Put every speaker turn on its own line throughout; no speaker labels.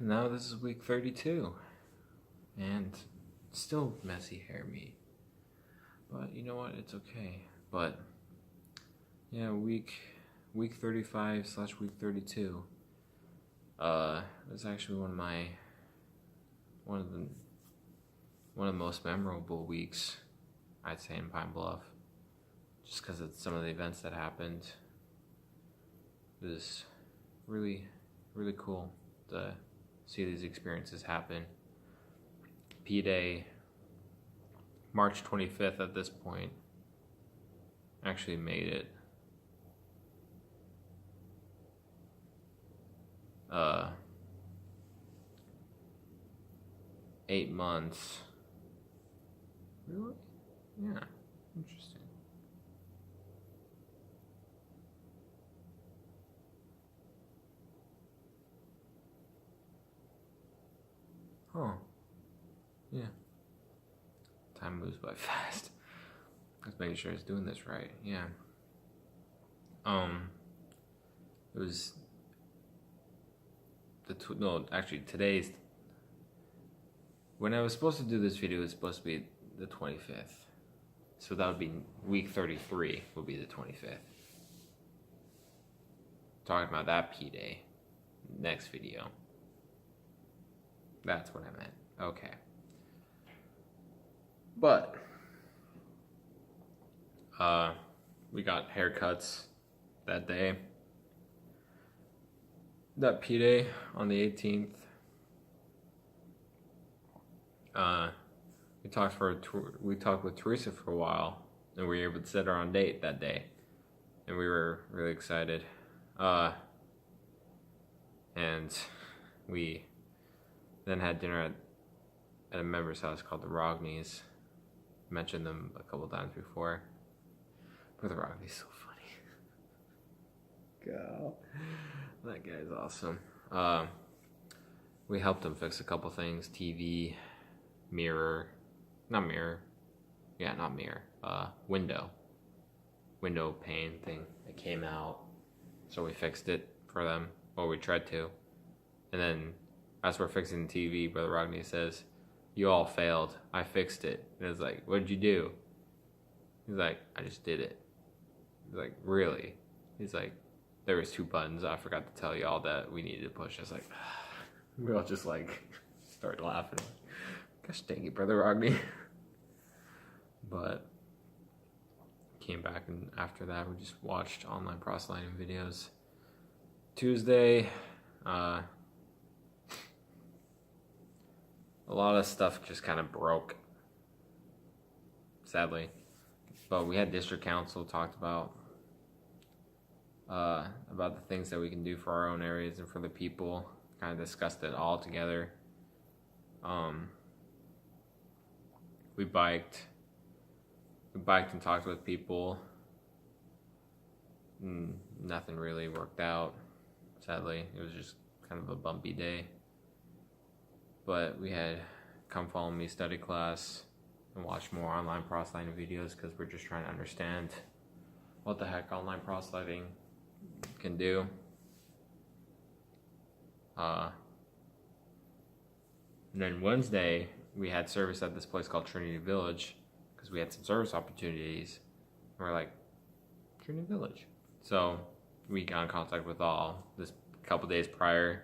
now this is week 32, and still messy hair me. But you know what? It's okay. But yeah, week 35 / week 32. It's actually one of the most memorable weeks, I'd say, in Pine Bluff, just because of some of the events that happened. It was really, really cool to see these experiences happen. P-Day, March 25th at this point, actually made it. 8 months. Really? Yeah, interesting. Huh. Yeah. Time moves by fast. Just making sure I was doing this right. Yeah. It was today's. When I was supposed to do this video, it was supposed to be the 25th. So that would be week 33 would be the 25th. Talking about that P-Day. Next video. That's what I meant. Okay. But we got haircuts that day. That P-Day on the 18th. We talked with Teresa for a while, and we were able to set our own date that day, and we were really excited. And we then had dinner at a member's house called the Rogneys. Mentioned them a couple times before. But the Rogneys so funny. Go. That guy's awesome. We helped him fix a couple things. TV, window pane thing that came out. So we fixed it for them. Well, we tried to. And then as we're fixing the TV, Brother Rogney says, "You all failed. I fixed it." And it's like, "What did you do?" He's like, "I just did it." He's like, "Really?" He's like, "There was 2 buttons. I forgot to tell y'all that we needed to push." I was like, we all just like start laughing. Gosh dang it, Brother Rogney. But came back, and after that we just watched online proselyting videos. Tuesday, a lot of stuff just kind of broke, sadly. But we had district council talked about the things that we can do for our own areas and for the people. Kind of discussed it all together. We biked and talked with people. Nothing really worked out, sadly. It was just kind of a bumpy day. But we had Come Follow Me study class and watch more online proselyting videos because we're just trying to understand what the heck online proselyting can do. And then Wednesday, we had service at this place called Trinity Village because we had some service opportunities. And we're like, Trinity Village. So we got in contact with all this couple days prior.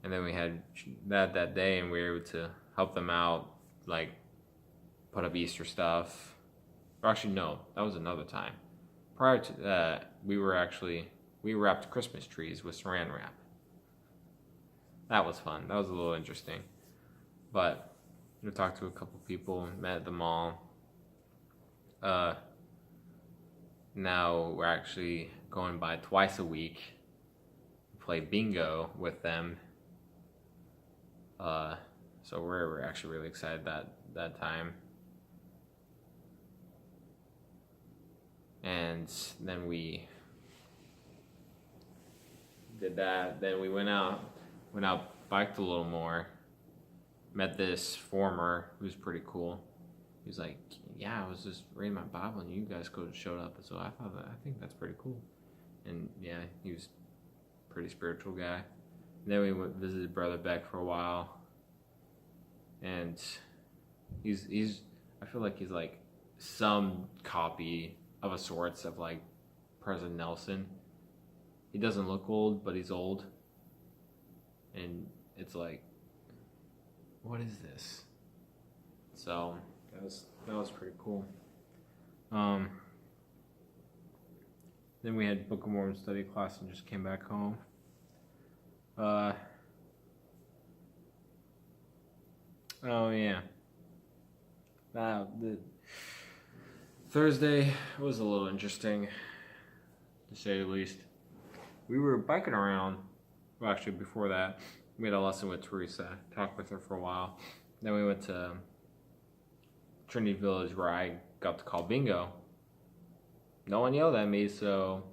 And then we had that day, and we were able to help them out, like put up Easter stuff. Or actually, no, that was another time. Prior to that, we wrapped Christmas trees with saran wrap. That was fun. That was a little interesting. But we talked to a couple people, met at the mall. Now we're actually going by twice a week to play bingo with them. So we're actually really excited that time. And then we did that. Then we went out, biked a little more. Met this former who's pretty cool. He was like, "Yeah, I was just reading my Bible and you guys showed up." So I think that's pretty cool. And yeah, he was a pretty spiritual guy. Then we went visited Brother Beck for a while, and he's I feel like he's like some copy of a sorts of like President Nelson. He doesn't look old, but he's old, and it's like, what is this? So that was pretty cool. Then we had Book of Mormon study class and just came back home. Oh yeah. The Thursday was a little interesting, to say the least. We were biking around. Well, actually, before that, we had a lesson with Teresa. Talked with her for a while. Then we went to Trinity Village, where I got to call bingo. No one yelled at me, so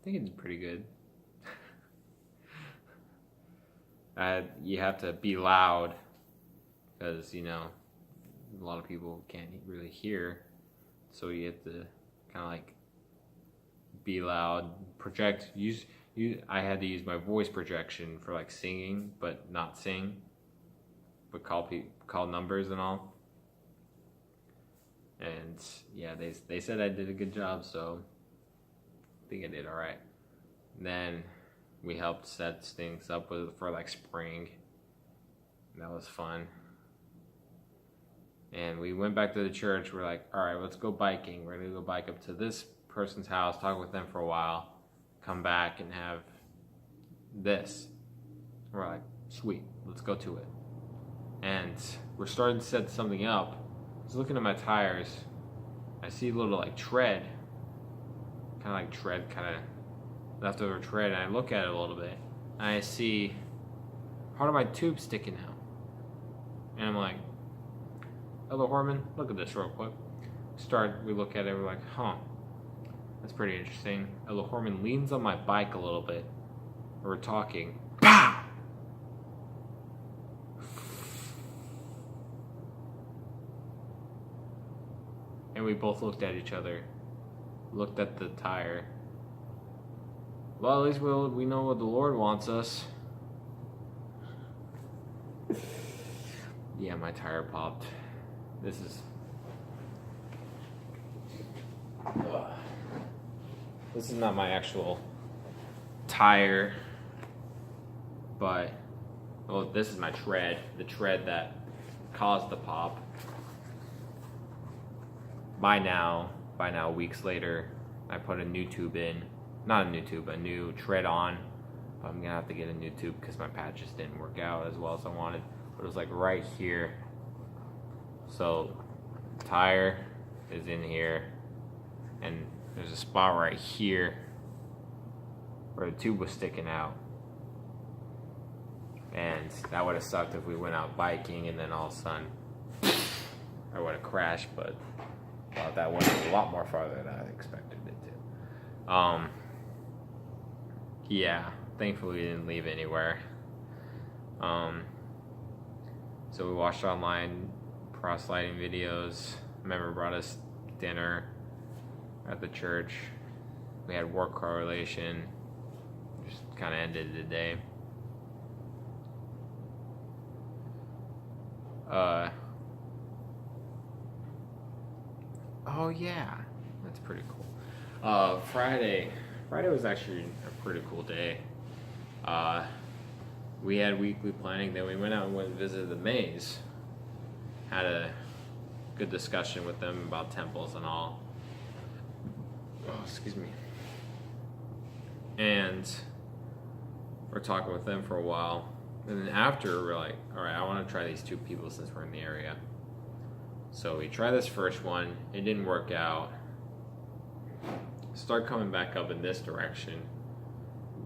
I think it's pretty good. You have to be loud because, you know, a lot of people can't really hear. So you have to kind of like be loud, project. I had to use my voice projection for like singing, but not sing, but call numbers and all. And yeah, they said I did a good job, so I think I did all right. Then we helped set things up for like spring. That was fun. And we went back to the church. We're like, all right, let's go biking. We're gonna go bike up to this person's house, talk with them for a while, come back and have this. We're like, sweet, let's go to it. And we're starting to set something up. I was looking at my tires. I see a little like tread, kind of leftover tread, and I look at it a little bit, and I see part of my tube sticking out. And I'm like, Elder Horman, look at this real quick. We look at it, we're like, huh, that's pretty interesting. Elder Horman leans on my bike a little bit. We're talking. Pow! And we both looked at each other, looked at the tire. Well, at least we know what the Lord wants us. Yeah, my tire popped. This is not my actual tire, but well, this is my tread, the tread that caused the pop. By now, weeks later, I put a new tube in. Not a new tube, a new tread on. But I'm gonna have to get a new tube because my patches didn't work out as well as I wanted. But it was like right here. So, tire is in here. And there's a spot right here where the tube was sticking out. And that would have sucked if we went out biking and then all of a sudden I would have crashed, but well, that went a lot more farther than I expected it to. Yeah, thankfully we didn't leave anywhere. So we watched online proselyting videos. A member brought us dinner at the church. We had work correlation. Just kind of ended the day. Oh yeah, that's pretty cool. Friday was actually a pretty cool day. We had weekly planning. Then we went out and went and visited the maze. Had a good discussion with them about temples and all. Oh, excuse me. And we're talking with them for a while. And then after, we're like, all right, I want to try these two people since we're in the area. So we try this first one. It didn't work out. Start coming back up in this direction.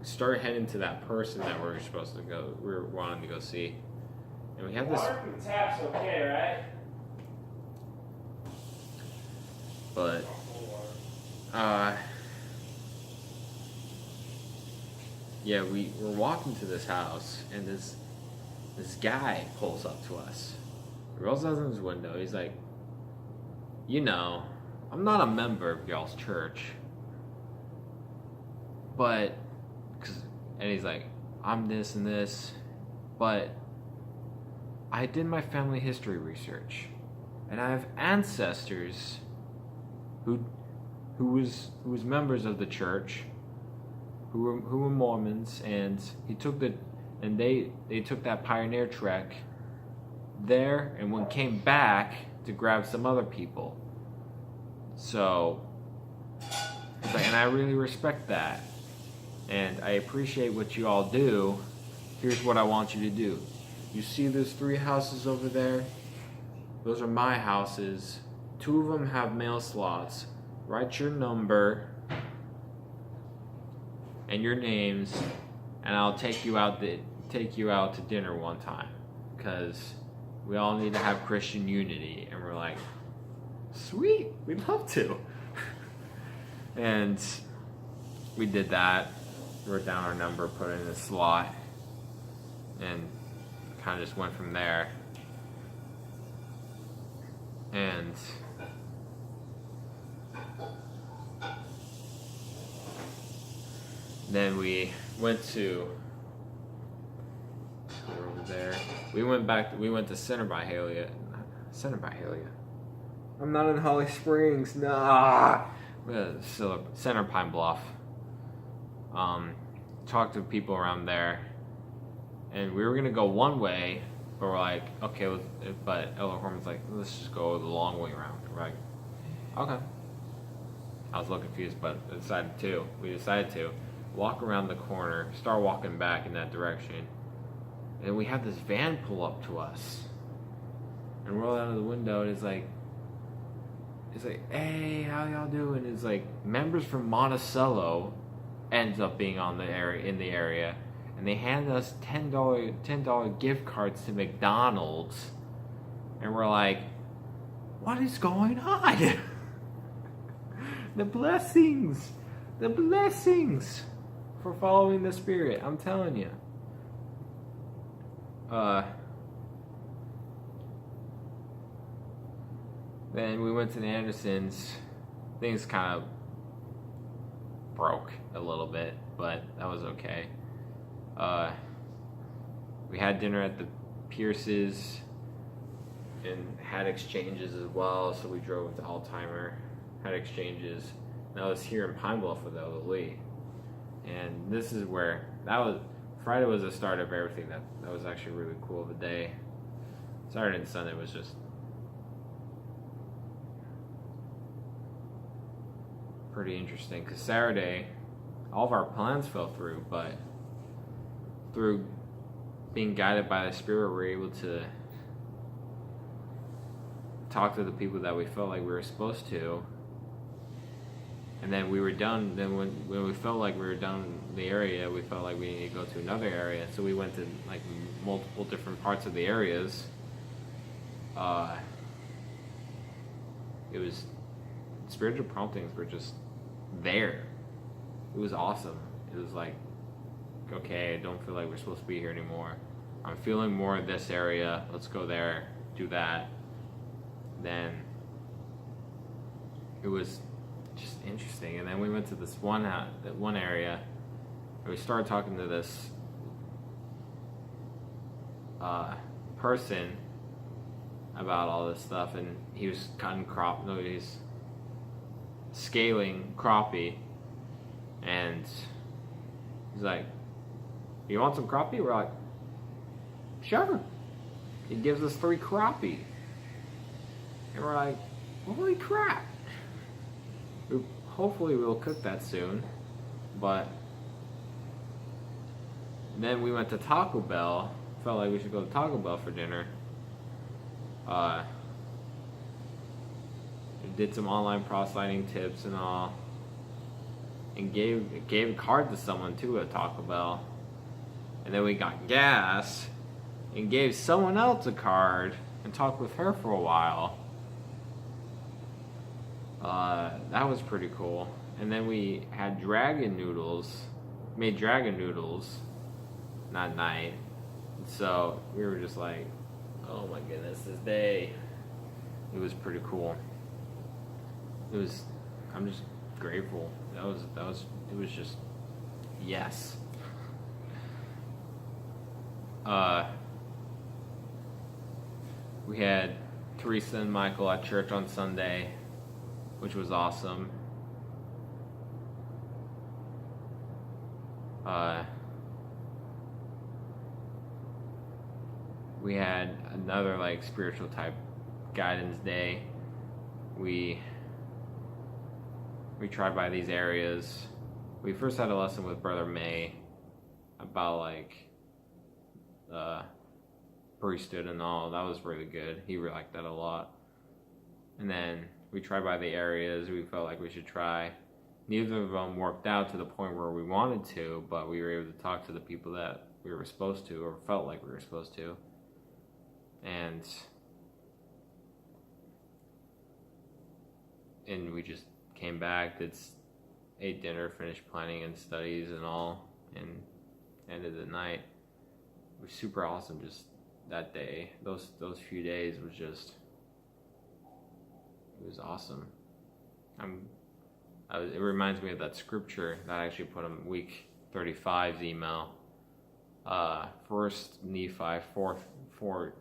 Start heading to that person that we're supposed to go. We're wanting to go see. And we have this.
Water from the tap's okay, right?
But yeah, we're walking to this house, and this guy pulls up to us. He rolls out his window. He's like, you know, I'm not a member of y'all's church, but, and he's like, I'm this and this, but I did my family history research, and I have ancestors who was members of the church, who were Mormons, and they took that pioneer trek there, and when came back to grab some other people. So, and I really respect that, and I appreciate what you all do. Here's what I want you to do. You see those 3 houses over there? Those are my houses. 2 of them have mail slots. Write your number and your names, and I'll take you out to dinner one time, because we all need to have Christian unity. And we're like, sweet, we'd love to. And we did that. Wrote down our number, put it in a slot, and kind of just went from there. And then we went to over there. We went to Center by Halia. I'm not in Holly Springs. Nah. Center Pine Bluff. Talked to people around there, and we were gonna go one way, but we're like, okay, but Elder Horman's like, let's just go the long way around. We're like, okay. I was a little confused, but we decided to walk around the corner, start walking back in that direction, and we had this van pull up to us, and roll out of the window, and it's like, hey, how y'all doing? It's like members from Monticello ends up being in the area, and they hand us $10 gift cards to McDonald's, and we're like, what is going on? the blessings for following the Spirit, I'm telling you. Then we went to the Andersons. Things kind of broke a little bit, but that was okay. We had dinner at the Pierce's and had exchanges as well, so we drove to Altheimer, had exchanges. And I was here in Pine Bluff with Elder Lee. And this is where, Friday was the start of everything. That was actually really cool of a day. Saturday and Sunday was just pretty interesting, because Saturday, all of our plans fell through, but through being guided by the Spirit, we were able to talk to the people that we felt like we were supposed to. And then we were done. Then when we felt like we were done in the area, we felt like we needed to go to another area. So we went to like multiple different parts of the areas. It was, spiritual promptings were just there. It was awesome. It was like, okay, I don't feel like we're supposed to be here anymore. I'm feeling more in this area. Let's go there, do that. Then it was just interesting. And then we went to this one area where we started talking to this person about all this stuff, and he was he's scaling crappie, and he's like, you want some crappie? We're like, sure. He gives us 3 crappie, and we're like, holy crap. Hopefully we'll cook that soon. But then we went to Taco Bell. Felt like we should go to Taco Bell for dinner. Did some online proselyting tips and all, and gave a card to someone too at Taco Bell. And then we got gas and gave someone else a card and talked with her for a while. That was pretty cool. And then we had made dragon noodles that night. So we were just like, oh my goodness, this day. It was pretty cool. I'm just grateful. It was just, yes. We had Teresa and Michael at church on Sunday, which was awesome. We had another like spiritual type guidance day. We tried by these areas. We first had a lesson with Brother May about like priesthood and all. That was really good. He really liked that a lot. And then we tried by the areas we felt like we should try. Neither of them worked out to the point where we wanted to, but we were able to talk to the people that we were supposed to, or felt like we were supposed to. And we just came back, ate dinner, finished planning and studies and all, and ended the night. It was super awesome. Just that day, those few days was just, it was awesome. It reminds me of that scripture that I actually put in week 35's email. First Nephi,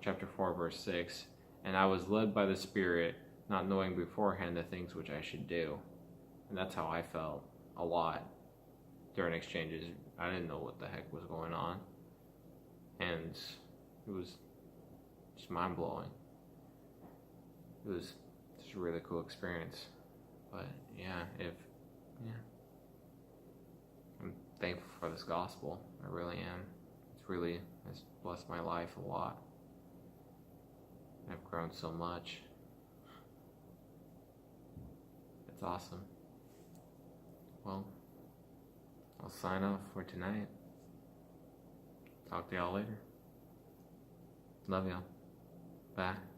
chapter 4, verse 6. And I was led by the Spirit, not knowing beforehand the things which I should do. And that's how I felt a lot during exchanges. I didn't know what the heck was going on. And it was just mind-blowing. It was just a really cool experience. But I'm thankful for this gospel. I really am. It's blessed my life a lot. I've grown so much. It's awesome. Well, I'll sign off for tonight. Talk to y'all later. Love y'all. Bye.